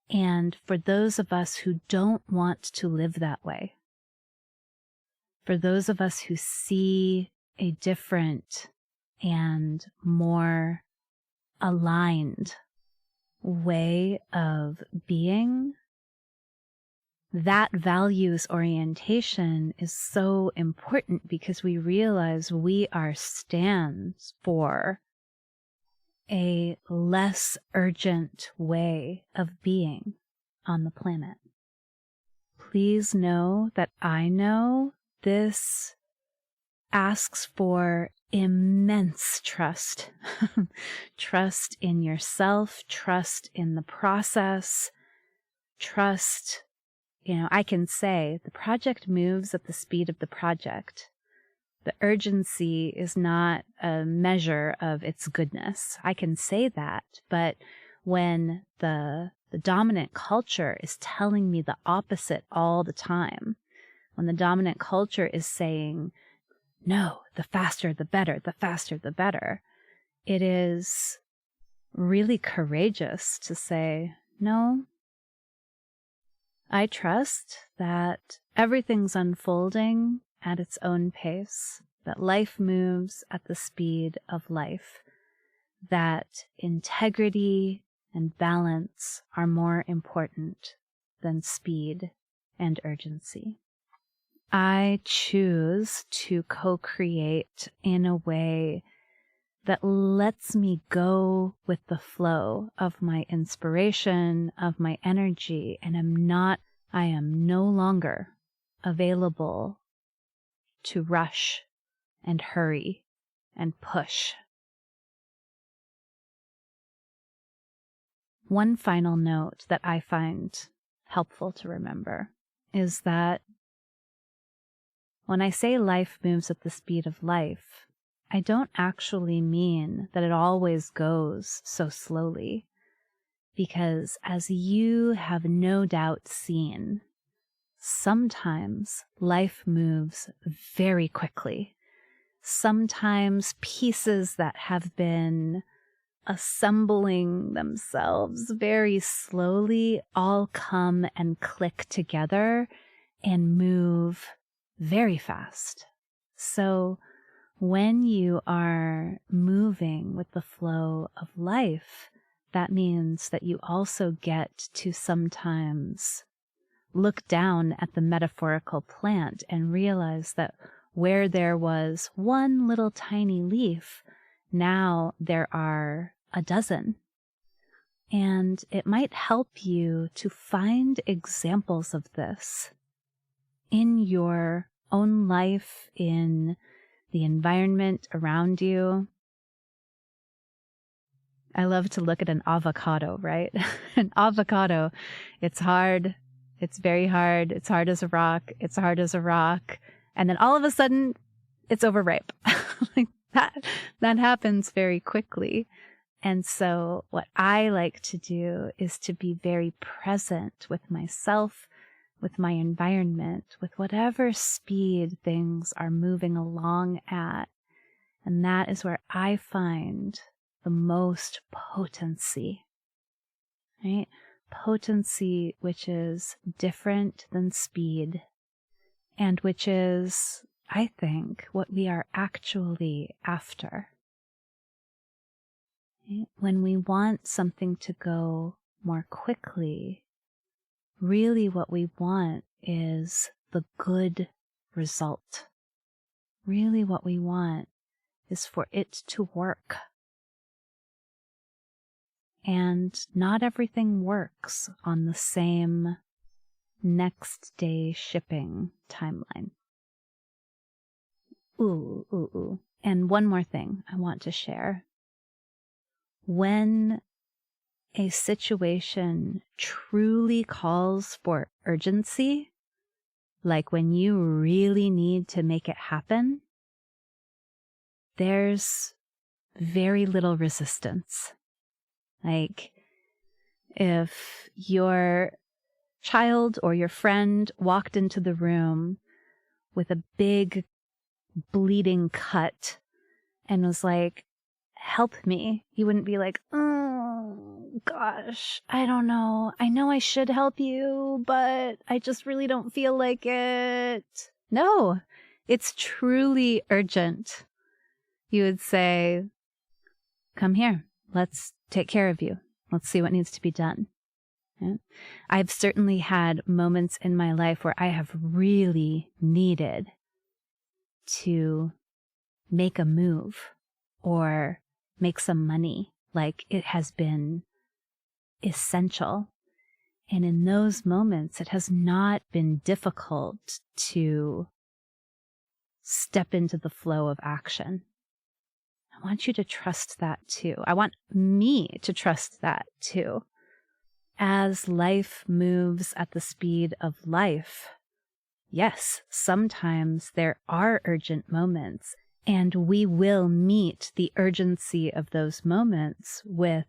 S1: And for those of us who don't want to live that way, for those of us who see a different and more aligned way of being, that values orientation is so important because we realize we are stands for a less urgent way of being on the planet. Please know that I know this asks for immense trust. Trust in yourself, trust in the process, trust, I can say the project moves at the speed of the project. The urgency is not a measure of its goodness. I can say that, but when the dominant culture is telling me the opposite all the time, when the dominant culture is saying, no, the faster the better, the faster the better, it is really courageous to say, no, I trust that everything's unfolding at its own pace, that life moves at the speed of life, that integrity and balance are more important than speed and urgency. I choose to co-create in a way that lets me go with the flow of my inspiration, of my energy, and I am no longer available to rush and hurry and push. One final note that I find helpful to remember is that when I say life moves at the speed of life, I don't actually mean that it always goes so slowly, because as you have no doubt seen, sometimes life moves very quickly. Sometimes pieces that have been assembling themselves very slowly all come and click together and move very fast. So when you are moving with the flow of life, that means that you also get to sometimes look down at the metaphorical plant and realize that where there was one little tiny leaf, now there are a dozen. And it might help you to find examples of this in your own life, in the environment around you. I love to look at an avocado, right? An avocado, it's hard. It's very hard. It's hard as a rock. It's hard as a rock. And then all of a sudden, it's overripe. Like that happens very quickly. And so what I like to do is to be very present with myself, with my environment, with whatever speed things are moving along at. And that is where I find the most potency, right? Potency, which is different than speed, and which is, I think, what we are actually after. Right? When we want something to go more quickly, really what we want is the good result. Really what we want is for it to work. And not everything works on the same next day shipping timeline. Ooh. And one more thing I want to share. When a situation truly calls for urgency, like when you really need to make it happen, there's very little resistance. Like if your child or your friend walked into the room with a big bleeding cut and was like, help me, you wouldn't be like, oh gosh, I don't know. I know I should help you, but I just really don't feel like it. No, it's truly urgent. You would say, come here, let's take care of you. Let's see what needs to be done. Yeah. I've certainly had moments in my life where I have really needed to make a move or make some money, like it has been essential. And in those moments, it has not been difficult to step into the flow of action. I want you to trust that too. I want me to trust that too. As life moves at the speed of life, yes, sometimes there are urgent moments, and we will meet the urgency of those moments with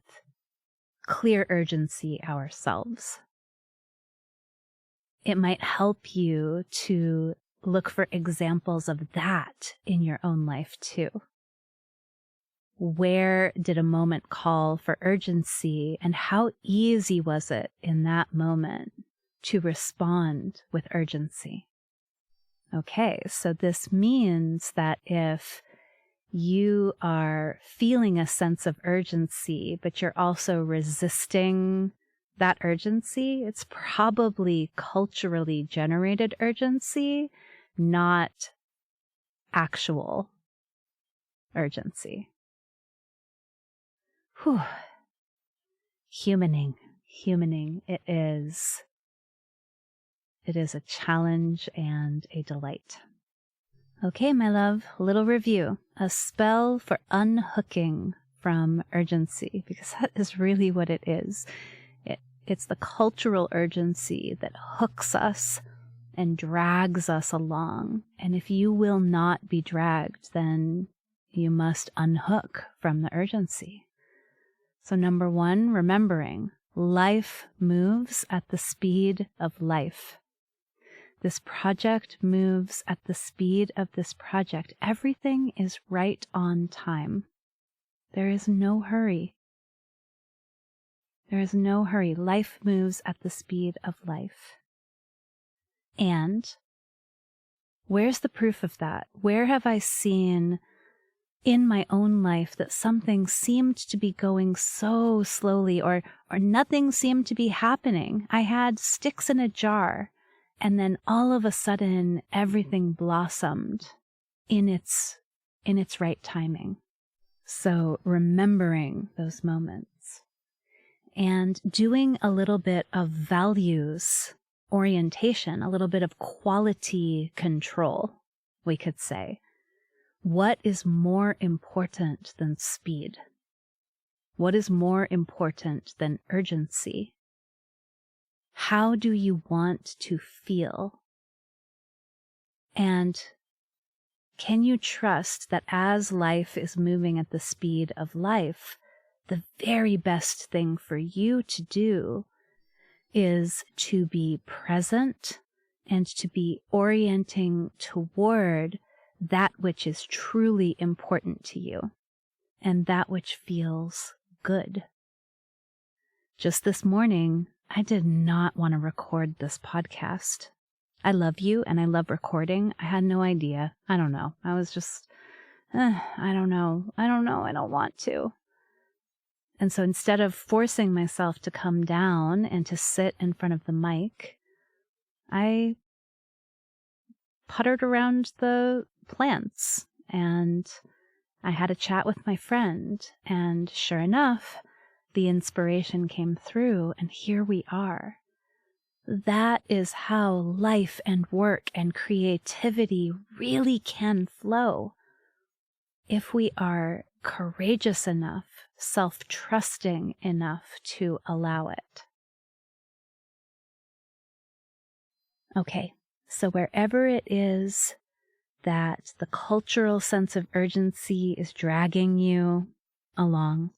S1: clear urgency ourselves. It might help you to look for examples of that in your own life too. Where did a moment call for urgency, and how easy was it in that moment to respond with urgency. Okay, so this means that if you are feeling a sense of urgency, but you're also resisting that urgency, it's probably culturally generated urgency, not actual urgency. Whew. Humaning. It is a challenge and a delight. Okay, my love, little review. A spell for unhooking from urgency, because that is really what it is. It's the cultural urgency that hooks us and drags us along. And if you will not be dragged, then you must unhook from the urgency. So 1, remembering life moves at the speed of life. This project moves at the speed of this project. Everything is right on time. There is no hurry. There is no hurry. Life moves at the speed of life. And where's the proof of that? Where have I seen in my own life that something seemed to be going so slowly, or nothing seemed to be happening? I had sticks in a jar, and then all of a sudden everything blossomed in its right timing. So remembering those moments and doing a little bit of values orientation, a little bit of quality control, we could say. What is more important than speed? What is more important than urgency? How do you want to feel? And can you trust that as life is moving at the speed of life, the very best thing for you to do is to be present and to be orienting toward that which is truly important to you and that which feels good. Just this morning, I did not want to record this podcast. I love you and I love recording. I had no idea. I don't know. I was just, I don't know. I don't want to. And so instead of forcing myself to come down and to sit in front of the mic, I puttered around the plants and I had a chat with my friend, and sure enough, the inspiration came through, and here we are. That is how life and work and creativity really can flow. If we are courageous enough, self-trusting enough to allow it. Okay, so wherever it is that the cultural sense of urgency is dragging you along,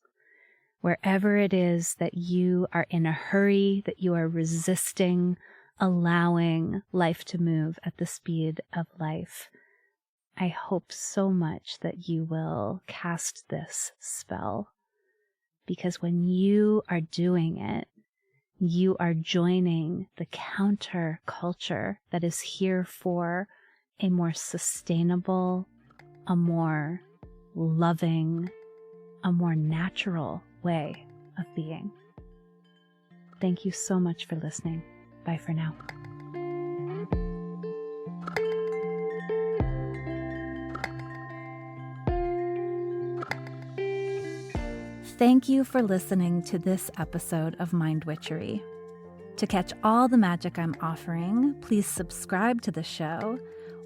S1: wherever it is that you are in a hurry, that you are resisting allowing life to move at the speed of life, I hope so much that you will cast this spell. Because when you are doing it, you are joining the counter culture that is here for a more sustainable, a more loving, a more natural way of being. Thank you so much for listening. Bye for now. Thank you for listening to this episode of Mind Witchery. To catch all the magic I'm offering, please subscribe to the show.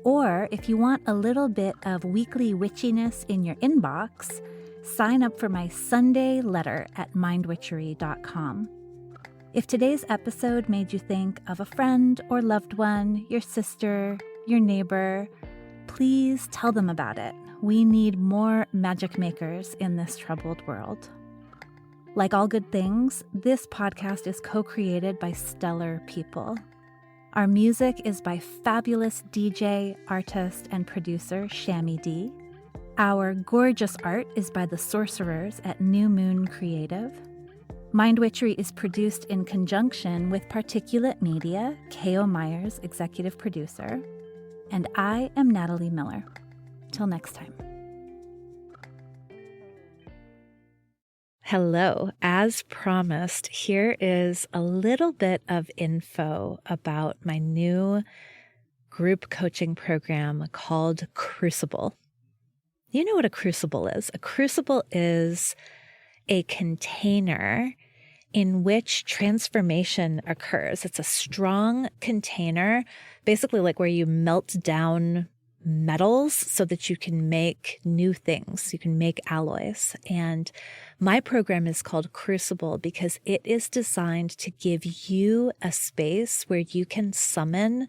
S1: Or if you want a little bit of weekly witchiness in your inbox, sign up for my Sunday letter at mindwitchery.com. If today's episode made you think of a friend or loved one, your sister, your neighbor, please tell them about it. We need more magic makers in this troubled world. Like all good things, this podcast is co-created by stellar people. Our music is by fabulous DJ, artist, and producer Shammy D. Our gorgeous art is by the sorcerers at New Moon Creative. Mind Witchery is produced in conjunction with Particulate Media, K.O. Myers, executive producer, and I am Natalie Miller. Till next time. Hello. As promised, here is a little bit of info about my new group coaching program called Crucible. You know what a crucible is? A crucible is a container in which transformation occurs. It's a strong container, basically like where you melt down metals so that you can make new things. You can make alloys. And my program is called Crucible because it is designed to give you a space where you can summon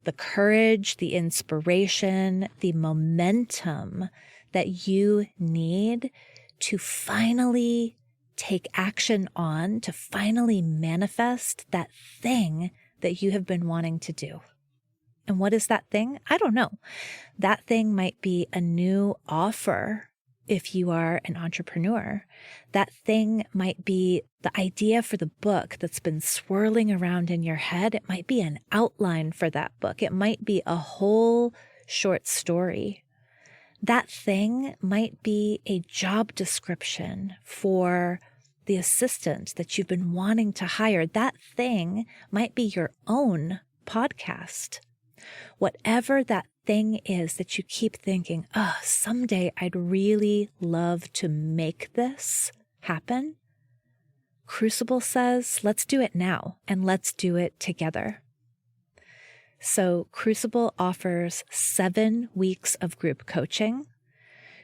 S1: the courage, the inspiration, the momentum that you need to finally take action on, to finally manifest that thing that you have been wanting to do. And what is that thing? I don't know. That thing might be a new offer if you are an entrepreneur. That thing might be the idea for the book that's been swirling around in your head. It might be an outline for that book. It might be a whole short story. That thing might be a job description for the assistant that you've been wanting to hire. That thing might be your own podcast. Whatever that thing is that you keep thinking, someday I'd really love to make this happen. Crucible says, let's do it now and let's do it together. So Crucible offers 7 weeks of group coaching.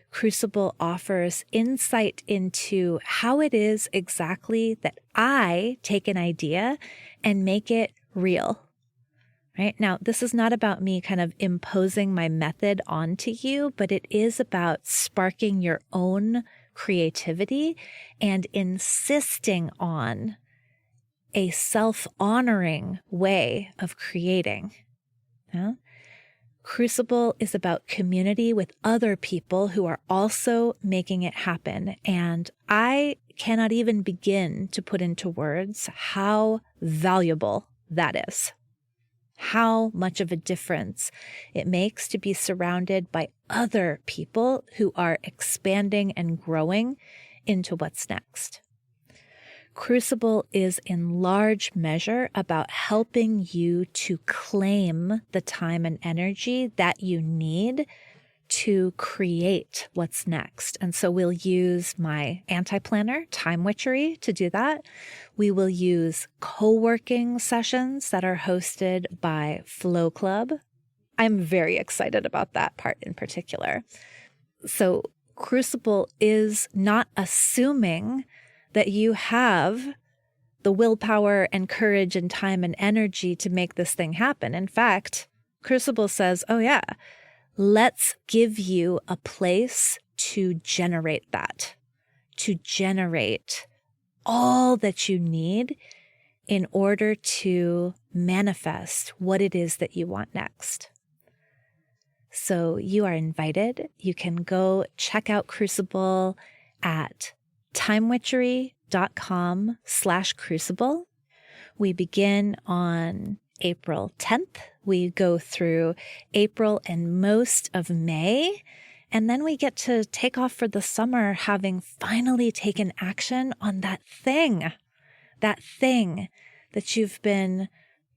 S1: Crucible offers insight into how it is exactly that I take an idea and make it real. Right? Now, this is not about me kind of imposing my method onto you, but it is about sparking your own creativity and insisting on a self-honoring way of creating. Yeah? Crucible is about community with other people who are also making it happen. And I cannot even begin to put into words how valuable that is. How much of a difference it makes to be surrounded by other people who are expanding and growing into what's next. Crucible is in large measure about helping you to claim the time and energy that you need to create what's next. And so we'll use my anti-planner, Mind Witchery, to do that. We will use co-working sessions that are hosted by Flow Club. I'm very excited about that part in particular. So Crucible is not assuming that you have the willpower and courage and time and energy to make this thing happen. In fact, Crucible says, let's give you a place to generate that, to generate all that you need in order to manifest what it is that you want next. So you are invited. You can go check out Crucible at timewitchery.com/crucible. We begin on April 10th. We go through April and most of May, and then we get to take off for the summer having finally taken action on that thing that you've been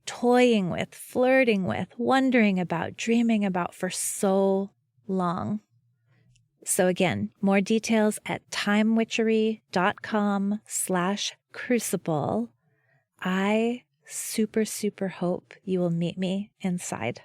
S1: toying with, flirting with, wondering about, dreaming about for so long. So again, more details at timewitchery.com/crucible. I super hope you will meet me inside.